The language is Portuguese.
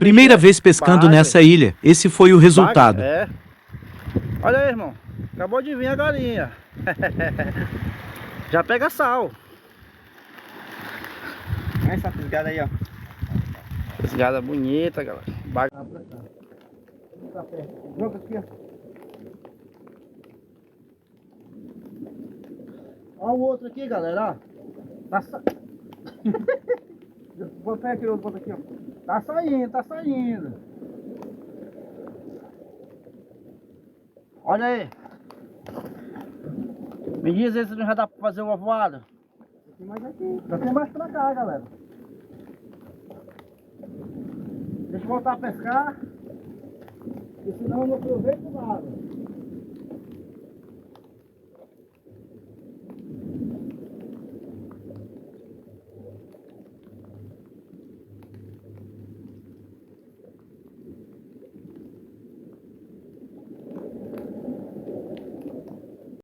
Primeira vez pescando nessa ilha, esse foi o resultado. É. Olha aí, irmão. Acabou de vir a galinha. Já pega sal. Olha essa fisgada aí, ó. Fisgada bonita, galera. Joga aqui, ó. Olha o outro aqui, galera. Ó. Bota aquele outro, bota aqui, ó. Tá saindo, tá saindo. Olha aí. Me diz aí se não já dá pra fazer uma voada. Tem mais aqui. Já tem mais pra cá, galera. Deixa eu voltar a pescar. Porque senão eu não aproveito nada.